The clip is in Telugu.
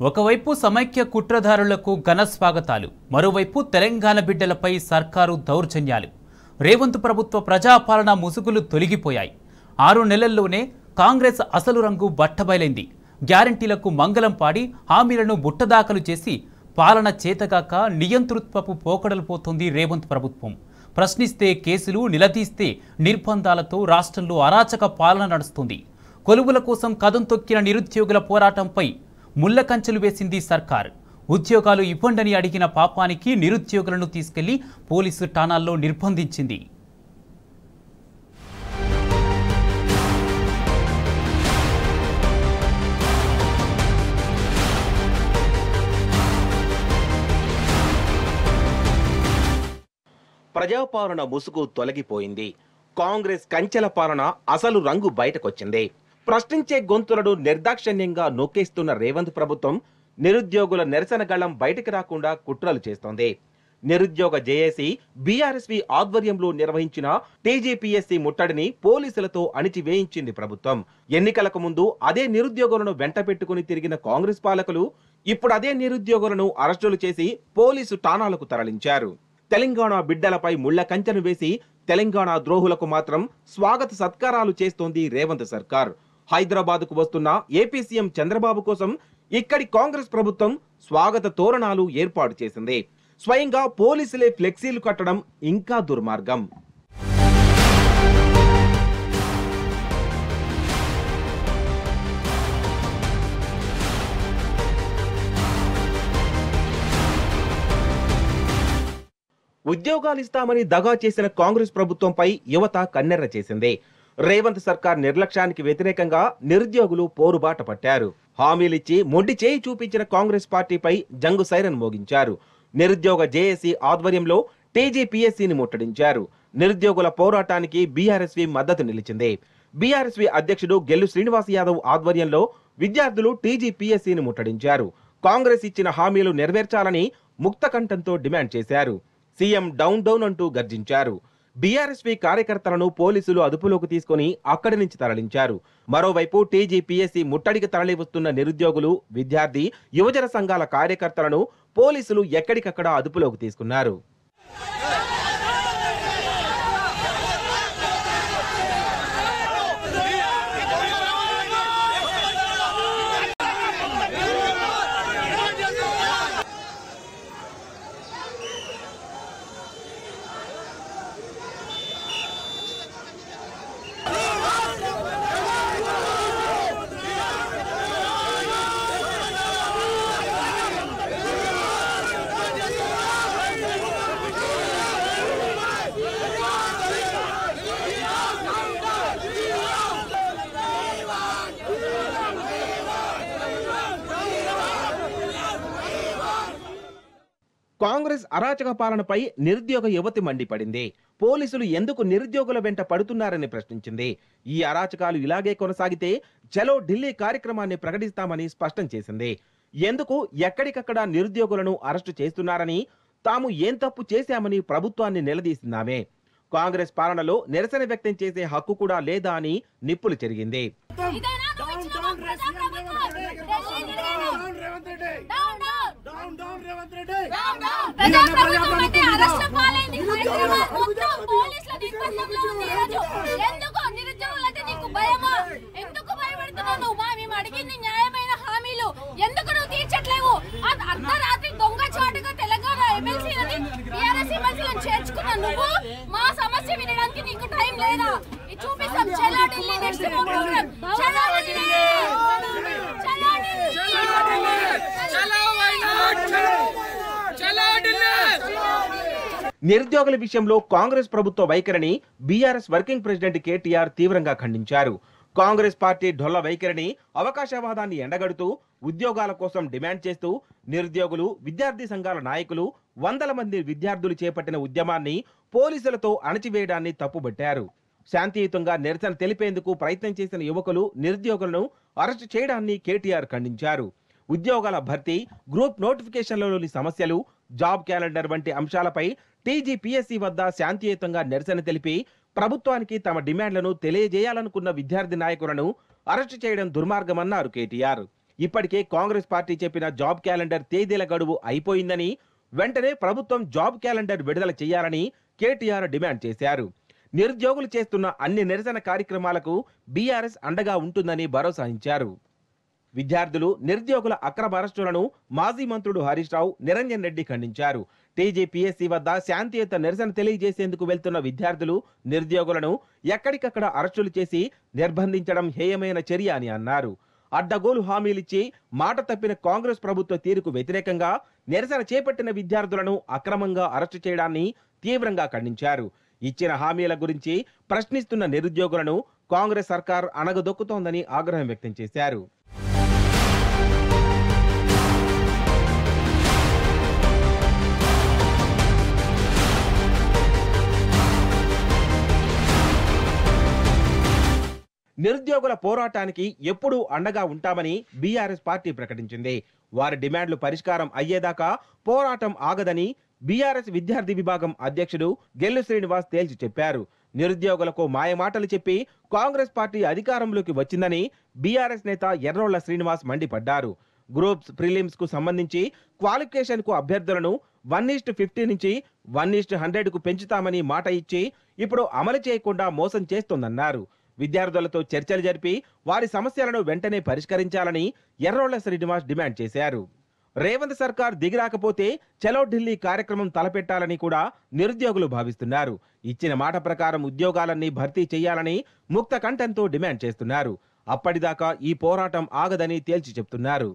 ఒకవైపు సమైక్య కుట్రదారులకు ఘన స్వాగతాలు, మరోవైపు తెలంగాణ బిడ్డలపై సర్కారు దౌర్జన్యాలు. రేవంత్ ప్రభుత్వ ప్రజాపాలన ముసుగులు తొలగిపోయాయి. 6 నెలల్లోనే కాంగ్రెస్ అసలు రంగు బట్టబయలైంది. గ్యారంటీలకు మంగళం పాడి హామీలను బుట్టదాఖలు చేసి పాలన చేతగాక నియంతృత్వపు పోకడలు పోతుంది రేవంత్ ప్రభుత్వం. ప్రశ్నిస్తే కేసులు, నిలదీస్తే నిర్బంధాలతో రాష్ట్రంలో అరాచక పాలన నడుస్తుంది. కొలువుల కోసం కదం తొక్కిన నిరుద్యోగుల పోరాటంపై ముళ్ళ కంచెలు వేసింది సర్కార్. ఉద్యోగాలు ఇవ్వండని అడిగిన పాపానికి నిరుద్యోగులను తీసుకెళ్లి పోలీసు ఠాణాల్లో నిర్బంధించింది. ప్రజాపాలన ముసుగు తొలగిపోయింది. కాంగ్రెస్ కంచెల పాలన అసలు రంగు బయటకొచ్చింది. ప్రశ్నించే గొంతులను నిర్దాక్షిణ్యంగా నొక్కేస్తున్న రేవంత్ ప్రభుత్వం నిరుద్యోగుల నిరసన గళం బయటకు రాకుండా కుట్రలు చేస్తోంది. నిరుద్యోగ జేఏసీ బీఆర్ఎస్వి ఆధ్వర్యంలో నిర్వహించిన టీజీపీఎస్సీ ముట్టడిని పోలీసులతో అణిచివేయించింది ప్రభుత్వం. ఎన్నికలకు ముందు అదే నిరుద్యోగులను వెంట పెట్టుకుని తిరిగిన కాంగ్రెస్ పాలకులు ఇప్పుడు అదే నిరుద్యోగులను అరెస్టులు చేసి పోలీసు ఠాణాలకు తరలించారు. తెలంగాణ బిడ్డలపై ముళ్ల కంచెను వేసి తెలంగాణ ద్రోహులకు మాత్రం స్వాగత సత్కారాలు చేస్తోంది రేవంత్ సర్కార్. హైదరాబాద్కు వస్తున్న ఏపీ సీఎం చంద్రబాబు కోసం ఇక్కడి కాంగ్రెస్ ప్రభుత్వం స్వాగత తోరణాలు ఏర్పాటు చేసింది. స్వయంగా పోలీసులే ఫ్లెక్సీలు కట్టడం ఇంకా దుర్మార్గం. ఉద్యోగాలు ఇస్తామని దగా చేసిన కాంగ్రెస్ ప్రభుత్వంపై యువత కన్నెర్ర చేసింది. రేవంత్ సర్కార్ నిర్లక్ష్యానికి వ్యతిరేకంగా నిరుద్యోగులు పోరుబాట పట్టారు. హామీలిచ్చి మొండి చేయి చూపించిన కాంగ్రెస్ పార్టీపై జంగు సైరన్ మోగించారు. నిరుద్యోగ జేఏసీ ఆధ్వర్యంలో టీజీపీఎస్సీని ముట్టడించారు. నిరుద్యోగుల పోరాటానికి బీఆర్ఎస్వి మద్దతు నిలిచింది. బీఆర్ఎస్వి అధ్యక్షుడు గెల్లు శ్రీనివాస్ యాదవ్ ఆధ్వర్యంలో విద్యార్థులు టీజీపీఎస్సీని ముట్టడించారు. కాంగ్రెస్ ఇచ్చిన హామీలు నెరవేర్చాలని ముక్తకంఠంతో డిమాండ్ చేశారు. సీఎం డౌన్ డౌన్ అంటూ గర్జించారు. బీఆర్ఎస్పీ కార్యకర్తలను పోలీసులు అదుపులోకి తీసుకుని అక్కడి నుంచి తరలించారు. మరోవైపు టీజీపీఎస్సీ ముట్టడికి తరలి వస్తున్న నిరుద్యోగులు, విద్యార్థి, యువజన సంఘాల కార్యకర్తలను పోలీసులు ఎక్కడికక్కడ అదుపులోకి తీసుకున్నారు. కాంగ్రెస్ అరాచక పాలనపై నిరుద్యోగ యువతి మండిపడింది. పోలీసులు ఎందుకు నిరుద్యోగుల వెంట పడుతున్నారని ప్రశ్నించింది. ఈ అరాచకాలు ఇలాగే కొనసాగితే చలో ఢిల్లీ కార్యక్రమాన్ని ప్రకటిస్తామని స్పష్టం చేసింది. ఎందుకు ఎక్కడికక్కడ నిరుద్యోగులను అరెస్టు చేస్తున్నారని, తాము ఏం తప్పు చేశామని ప్రభుత్వాన్ని నిలదీసిందామే. కాంగ్రెస్ పాలనలో నిరసన వ్యక్తం చేసే హక్కు కూడా లేదా అని నిప్పులు చెరిగింది. మా సమస్య వినడానికి నీకు టైం లేదా? చూపిస్తాం. చలో ఢిల్లీ నెక్స్ట్ ప్రోగ్రామ్. చలో ఢిల్లీ, చలో ఢిల్లీ, చలో వైనాడ్, చలో ఢిల్లీ. నిరుద్యోగుల విషయంలో కాంగ్రెస్ ప్రభుత్వ వైఖరిని బీఆర్ఎస్ వర్కింగ్ ప్రెసిడెంట్ కేటీఆర్ తీవ్రంగా ఖండించారు. కాంగ్రెస్ పార్టీ ఢొల్ల వైఖరిని, అవకాశవాదాన్ని ఎండగడుతూ ఉద్యోగాల కోసం డిమాండ్ చేస్తూ నిరుద్యోగులు, విద్యార్థి సంఘాల నాయకులు, వందల మంది విద్యార్థులు చేపట్టిన ఉద్యమాన్ని పోలీసులతో అణచివేయడాన్ని తప్పుబట్టారు. శాంతియుతంగా నిరసన తెలిపేందుకు ప్రయత్నం చేసిన యువకులు, నిరుద్యోగులను అరెస్టు చేయడాన్ని కేటీఆర్ ఖండించారు. ఉద్యోగాల భర్తీ, గ్రూప్ నోటిఫికేషన్లలోని సమస్యలు, జాబ్ క్యాలెండర్ వంటి అంశాలపై టీజీపీఎస్సీ వద్ద శాంతియుతంగా నిరసన తెలిపి ప్రభుత్వానికి తమ డిమాండ్లను తెలియజేయాలనుకున్న విద్యార్థి నాయకులను అరెస్టు చేయడం దుర్మార్గమన్నారు కేటీఆర్. ఇప్పటికే కాంగ్రెస్ పార్టీ చెప్పిన జాబ్ క్యాలెండర్ తేదీల గడువు అయిపోయిందని, వెంటనే ప్రభుత్వం జాబ్ క్యాలెండర్ విడుదల చేయాలని కేటీఆర్ డిమాండ్ చేశారు. నిరుద్యోగులు చేస్తున్న అన్ని నిరసన కార్యక్రమాలకు బీఆర్ఎస్ అండగా ఉంటుందని భరోసా ఇచ్చారు. విద్యార్థులు, నిరుద్యోగుల అక్రమ అరెస్టులను మాజీ మంత్రులు హరీష్ రావు, నిరంజన్ రెడ్డి ఖండించారు. టీజీపీఎస్సీ వద్ద శాంతియుత నిరసన తెలియజేసేందుకు వెళ్తున్న విద్యార్థులు, నిరుద్యోగులను ఎక్కడికక్కడ అరెస్టులు చేసి నిర్బంధించడం హేయమైన చర్య అని అన్నారు. అడ్డగోలు హామీలిచ్చి మాట తప్పిన కాంగ్రెస్ ప్రభుత్వ తీరుకు వ్యతిరేకంగా నిరసన చేపట్టిన విద్యార్థులను అక్రమంగా అరెస్టు చేయడాన్ని తీవ్రంగా ఖండించారు. ఇచ్చిన హామీల గురించి ప్రశ్నిస్తున్న నిరుద్యోగులను కాంగ్రెస్ సర్కార్ అణగదొక్కుతోందని ఆగ్రహం వ్యక్తం చేశారు. నిరుద్యోగుల పోరాటానికి ఎప్పుడూ అండగా ఉంటామని బీఆర్ఎస్ పార్టీ ప్రకటించింది. వారి డిమాండ్లు పరిష్కారం అయ్యేదాకా పోరాటం ఆగదని బీఆర్ఎస్ విద్యార్థి విభాగం అధ్యక్షుడు గెల్లు శ్రీనివాస్ తేల్చి చెప్పారు. నిరుద్యోగులకు మాయమాటలు చెప్పి కాంగ్రెస్ పార్టీ అధికారంలోకి వచ్చిందని బీఆర్ఎస్ నేత ఎర్రోళ్ల శ్రీనివాస్ మండిపడ్డారు. గ్రూప్స్ ప్రిలిమ్స్ కు సంబంధించి క్వాలిఫికేషన్ కు అభ్యర్థులను 1:50 నుంచి 1:100 కు పెంచుతామని మాట ఇచ్చి ఇప్పుడు అమలు చేయకుండా మోసం చేస్తోందన్నారు. విద్యార్థులతో చర్చలు జరిపి వారి సమస్యలను వెంటనే పరిష్కరించాలని ఎర్రోళ్ల శ్రీనివాస్ డిమాండ్ చేశారు. రేవంత్ సర్కార్ దిగిరాకపోతే చలో ఢిల్లీ కార్యక్రమం తలపెట్టాలని కూడా నిరుద్యోగులు భావిస్తున్నారు. ఇచ్చిన మాట ప్రకారం ఉద్యోగాలన్నీ భర్తీ చేయాలని ముక్త కంఠంతో డిమాండ్ చేస్తున్నారు. అప్పటిదాకా ఈ పోరాటం ఆగదని తేల్చి చెప్తున్నారు.